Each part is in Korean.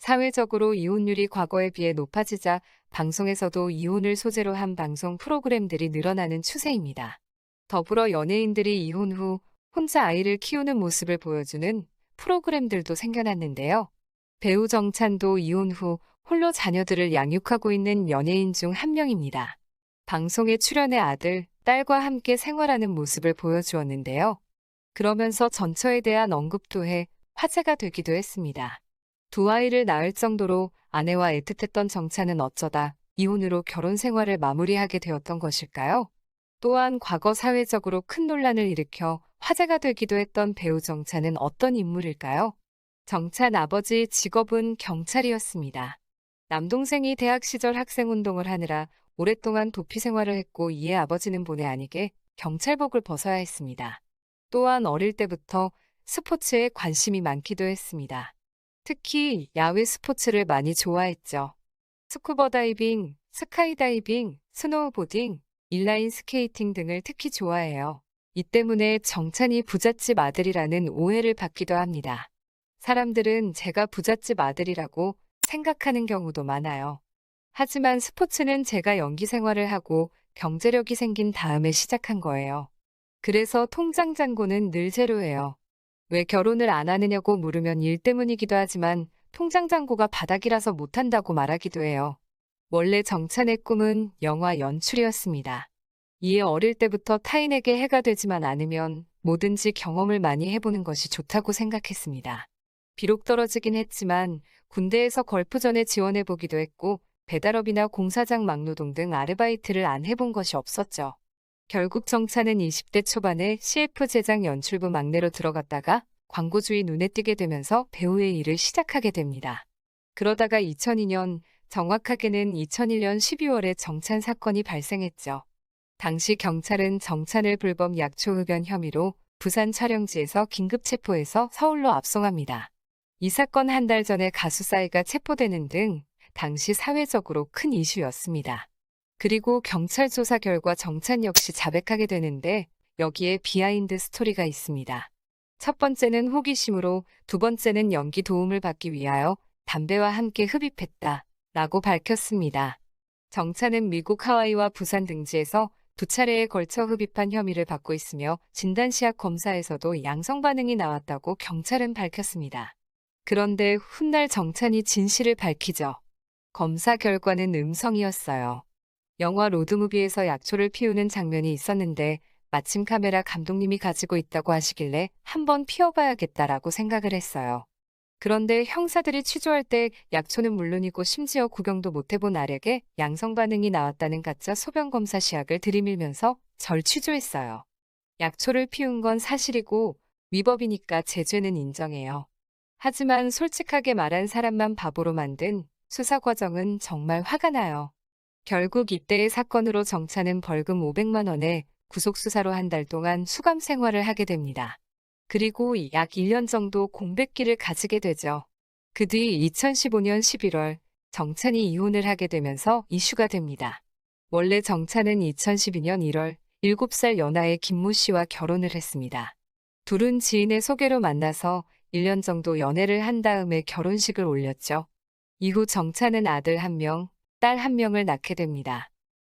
사회적으로 이혼율이 과거에 비해 높아지자 방송에서도 이혼을 소재로 한 방송 프로그램들이 늘어나는 추세입니다. 더불어 연예인들이 이혼 후 혼자 아이를 키우는 모습을 보여주는 프로그램들도 생겨났는데요. 배우 정찬도 이혼 후 홀로 자녀들을 양육하고 있는 연예인 중 한 명입니다. 방송에 출연해 아들, 딸과 함께 생활하는 모습을 보여주었는데요. 그러면서 전처에 대한 언급도 해 화제가 되기도 했습니다. 두 아이를 낳을 정도로 아내와 애틋했던 정찬은 어쩌다 이혼으로 결혼 생활을 마무리하게 되었던 것일까요? 또한 과거 사회적으로 큰 논란을 일으켜 화제가 되기도 했던 배우 정찬은 어떤 인물일까요? 정찬 아버지 직업은 경찰이었습니다. 남동생이 대학 시절 학생운동을 하느라 오랫동안 도피 생활을 했고 이에 아버지는 본의 아니게 경찰복을 벗어야 했습니다. 또한 어릴 때부터 스포츠에 관심이 많기도 했습니다. 특히 야외 스포츠를 많이 좋아했죠. 스쿠버 다이빙, 스카이다이빙, 스노우보딩, 인라인 스케이팅 등을 특히 좋아해요. 이 때문에 정찬이 부잣집 아들이라는 오해를 받기도 합니다. 사람들은 제가 부잣집 아들이라고 생각하는 경우도 많아요. 하지만 스포츠는 제가 연기 생활을 하고 경제력이 생긴 다음에 시작한 거예요. 그래서 통장 잔고는 늘 제로예요. 왜 결혼을 안 하느냐고 물으면 일 때문이기도 하지만 통장 잔고가 바닥이라서 못한다고 말하기도 해요. 원래 정찬의 꿈은 영화 연출이었습니다. 이에 어릴 때부터 타인에게 해가 되지만 않으면 뭐든지 경험을 많이 해보는 것이 좋다고 생각했습니다. 비록 떨어지긴 했지만 군대에서 걸프전에 지원해보기도 했고 배달업이나 공사장 막노동 등 아르바이트를 안 해본 것이 없었죠. 결국 정찬은 20대 초반에 CF 제작 연출부 막내로 들어갔다가 광고주의 눈에 띄게 되면서 배우의 일을 시작하게 됩니다. 그러다가 2002년, 정확하게는 2001년 12월에 정찬 사건이 발생했죠. 당시 경찰은 정찬을 불법 약초 흡연 혐의로 부산 촬영지에서 긴급 체포해서 서울로 압송합니다. 이 사건 한 달 전에 가수 싸이가 체포되는 등 당시 사회적으로 큰 이슈였습니다. 그리고 경찰 조사 결과 정찬 역시 자백하게 되는데 여기에 비하인드 스토리가 있습니다. 첫 번째는 호기심으로, 두 번째는 연기 도움을 받기 위하여 담배와 함께 흡입했다 라고 밝혔습니다. 정찬은 미국 하와이와 부산 등지에서 두 차례에 걸쳐 흡입한 혐의를 받고 있으며 진단시약 검사에서도 양성 반응이 나왔다고 경찰은 밝혔습니다. 그런데 훗날 정찬이 진실을 밝히죠. 검사 결과는 음성이었어요. 영화 로드무비에서 약초를 피우는 장면이 있었는데 마침 카메라 감독님이 가지고 있다고 하시길래 한번 피워봐야겠다라고 생각을 했어요. 그런데 형사들이 취조할 때 약초는 물론이고 심지어 구경도 못 해본 알에게 양성 반응이 나왔다는 가짜 소변 검사 시약을 들이밀면서 절 취조했어요. 약초를 피운 건 사실이고 위법이니까 제 죄는 인정해요. 하지만 솔직하게 말한 사람만 바보로 만든 수사 과정은 정말 화가 나요. 결국 이때의 사건으로 정찬은 벌금 500만 원에 구속수사로 한 달 동안 수감 생활을 하게 됩니다. 그리고 약 1년 정도 공백기를 가지게 되죠. 그 뒤 2015년 11월 정찬이 이혼을 하게 되면서 이슈가 됩니다. 원래 정찬은 2012년 1월 7살 연하의 김모 씨와 결혼을 했습니다. 둘은 지인의 소개로 만나서 1년 정도 연애를 한 다음에 결혼식을 올렸죠. 이후 정찬은 아들 1명, 딸 1명을 낳게 됩니다.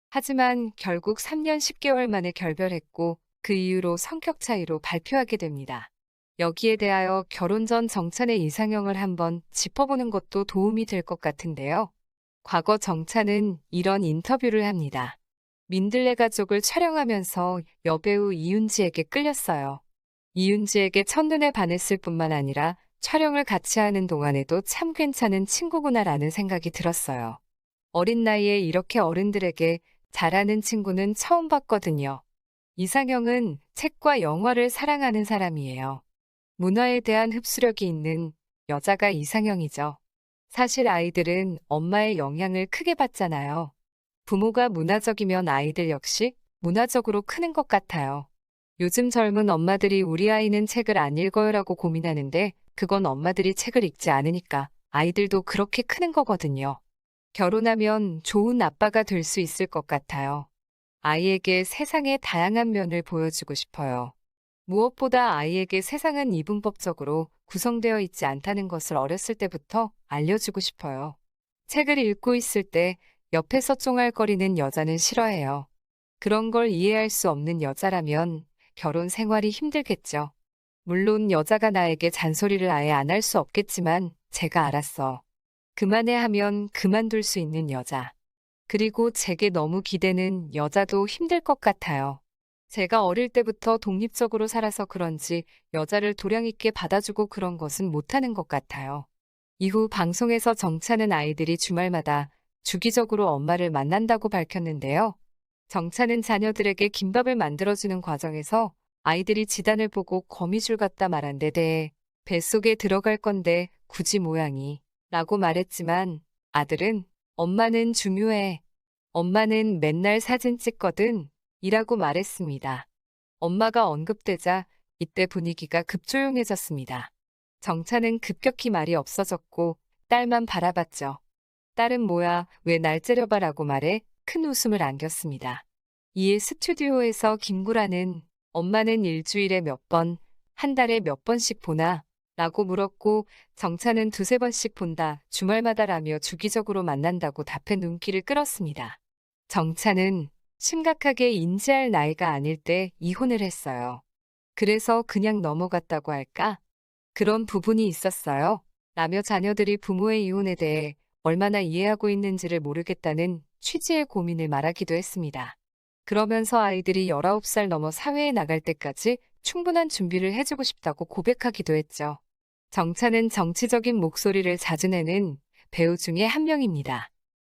하지만 결국 3년 10개월 만에 결별했고 그 이후로 성격 차이로 발표하게 됩니다. 여기에 대하여 결혼 전 정찬의 이상형을 한번 짚어보는 것도 도움이 될 것 같은데요. 과거 정찬은 이런 인터뷰를 합니다. 민들레 가족을 촬영하면서 여배우 이윤지에게 끌렸어요. 이윤지에게 첫눈에 반했을 뿐만 아니라 촬영을 같이 하는 동안에도 참 괜찮은 친구구나라는 생각이 들었어요. 어린 나이에 이렇게 어른들에게 잘하는 친구는 처음 봤거든요. 이상형은 책과 영화를 사랑하는 사람이에요. 문화에 대한 흡수력이 있는 여자가 이상형이죠. 사실 아이들은 엄마의 영향을 크게 받잖아요. 부모가 문화적이면 아이들 역시 문화적으로 크는 것 같아요. 요즘 젊은 엄마들이 우리 아이는 책을 안 읽어요라고 고민하는데 그건 엄마들이 책을 읽지 않으니까 아이들도 그렇게 크는 거거든요. 결혼하면 좋은 아빠가 될 수 있을 것 같아요. 아이에게 세상의 다양한 면을 보여주고 싶어요. 무엇보다 아이에게 세상은 이분법적으로 구성되어 있지 않다는 것을 어렸을 때부터 알려주고 싶어요. 책을 읽고 있을 때 옆에서 쫑알거리는 여자는 싫어해요. 그런 걸 이해할 수 없는 여자라면 결혼 생활이 힘들겠죠. 물론 여자가 나에게 잔소리를 아예 안 할 수 없겠지만 제가 알았어. 그만해 하면 그만둘 수 있는 여자. 그리고 제게 너무 기대는 여자도 힘들 것 같아요. 제가 어릴 때부터 독립적으로 살아서 그런지 여자를 도량 있게 받아주고 그런 것은 못하는 것 같아요. 이후 방송에서 정차는 아이들이 주말마다 주기적으로 엄마를 만난다고 밝혔는데요. 정차는 자녀들에게 김밥을 만들어주는 과정에서 아이들이 지단을 보고 거미줄 같다 말한 데 대해 뱃속에 들어갈 건데 굳이 모양이 라고 말했지만 아들은 엄마는 중요해. 엄마는 맨날 사진 찍거든. 이라고 말했습니다. 엄마가 언급되자 이때 분위기가 급조용해졌습니다. 정차는 급격히 말이 없어졌고 딸만 바라봤죠. 딸은 뭐야, 왜 날 째려봐라고 말해 큰 웃음을 안겼습니다. 이에 스튜디오에서 김구라는 엄마는 일주일에 몇 번, 한 달에 몇 번씩 보나? 라고 물었고 정차는 두세 번씩 본다, 주말마다라며 주기적으로 만난다고 답해 눈길을 끌었습니다. 정차는 심각하게 인지할 나이가 아닐 때 이혼을 했어요. 그래서 그냥 넘어갔다고 할까? 그런 부분이 있었어요. 라며 자녀들이 부모의 이혼에 대해 얼마나 이해하고 있는지를 모르겠다는 취지의 고민을 말하기도 했습니다. 그러면서 아이들이 19살 넘어 사회에 나갈 때까지 충분한 준비를 해주고 싶다고 고백하기도 했죠. 정차는 정치적인 목소리를 자주 내는 배우 중에 한 명입니다.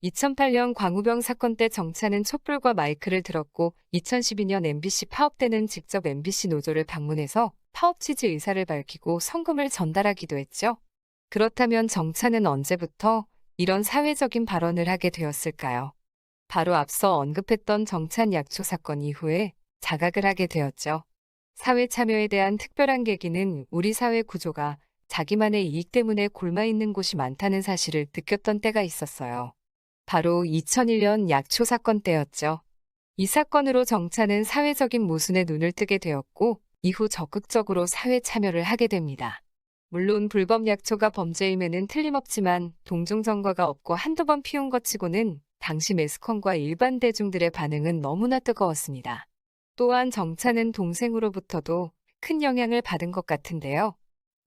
2008년 광우병 사건 때 정차는 촛불과 마이크를 들었고 2012년 MBC 파업 때는 직접 MBC 노조를 방문해서 파업 취지 의사를 밝히고 성금을 전달하기도 했죠. 그렇다면 정차는 언제부터 이런 사회적인 발언을 하게 되었을까요? 바로 앞서 언급했던 정찬 약초 사건 이후에 자각을 하게 되었죠. 사회 참여에 대한 특별한 계기는 우리 사회 구조가 자기만의 이익 때문에 골마있는 곳이 많다는 사실을 느꼈던 때가 있었어요. 바로 2001년 약초 사건 때였죠. 이 사건으로 정차는 사회적인 모순에 눈을 뜨게 되었고 이후 적극적으로 사회 참여를 하게 됩니다. 물론 불법 약초가 범죄임에는 틀림없지만 동종전과가 없고 한두 번 피운 것 치고는 당시 매스컴과 일반 대중들의 반응은 너무나 뜨거웠습니다. 또한 정차는 동생으로부터도 큰 영향을 받은 것 같은데요.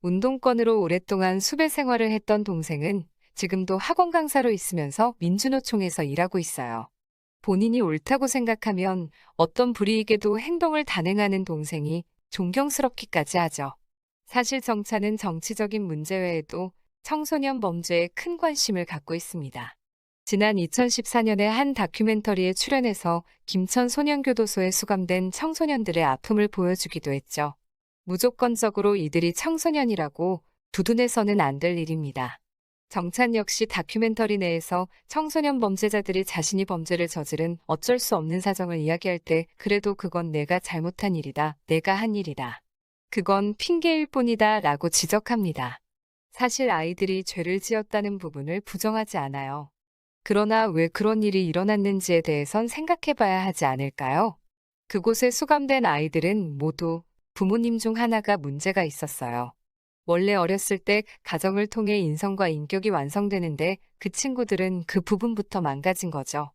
운동권으로 오랫동안 수배 생활을 했던 동생은 지금도 학원 강사로 있으면서 민주노총에서 일하고 있어요. 본인이 옳다고 생각하면 어떤 불이익에도 행동을 단행하는 동생이 존경스럽기까지 하죠. 사실 정차는 정치적인 문제 외에도 청소년 범죄에 큰 관심을 갖고 있습니다. 지난 2014년에 한 다큐멘터리에 출연해서 김천 소년교도소에 수감된 청소년들의 아픔을 보여주기도 했죠. 무조건적으로 이들이 청소년이라고 두둔해서는 안 될 일입니다. 정찬 역시 다큐멘터리 내에서 청소년 범죄자들이 자신이 범죄를 저지른 어쩔 수 없는 사정을 이야기할 때 그래도 그건 내가 잘못한 일이다, 내가 한 일이다. 그건 핑계일 뿐이다 라고 지적합니다. 사실 아이들이 죄를 지었다는 부분을 부정하지 않아요. 그러나 왜 그런 일이 일어났는지에 대해선 생각해봐야 하지 않을까요? 그곳에 수감된 아이들은 모두 부모님 중 하나가 문제가 있었어요. 원래 어렸을 때 가정을 통해 인성과 인격이 완성되는데 그 친구들은 그 부분부터 망가진 거죠.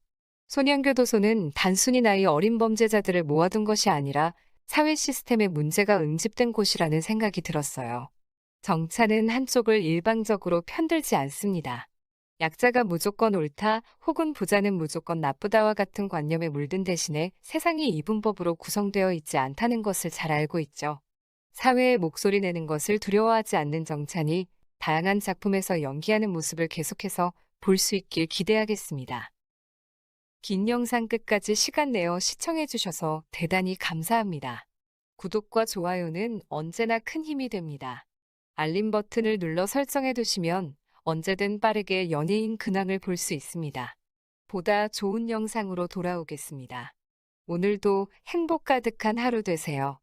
소년교도소는 단순히 나이 어린 범죄자들을 모아둔 것이 아니라 사회 시스템에 문제가 응집된 곳이라는 생각이 들었어요. 정차는 한쪽을 일방적으로 편들지 않습니다. 약자가 무조건 옳다 혹은 부자는 무조건 나쁘다와 같은 관념에 물든 대신에 세상이 이분법으로 구성되어 있지 않다는 것을 잘 알고 있죠. 사회에 목소리 내는 것을 두려워하지 않는 정찬이 다양한 작품에서 연기하는 모습을 계속해서 볼 수 있길 기대하겠습니다. 긴 영상 끝까지 시간 내어 시청해 주셔서 대단히 감사합니다. 구독과 좋아요는 언제나 큰 힘이 됩니다. 알림 버튼을 눌러 설정해 두시면 언제든 빠르게 연예인 근황을 볼 수 있습니다. 보다 좋은 영상으로 돌아오겠습니다. 오늘도 행복 가득한 하루 되세요.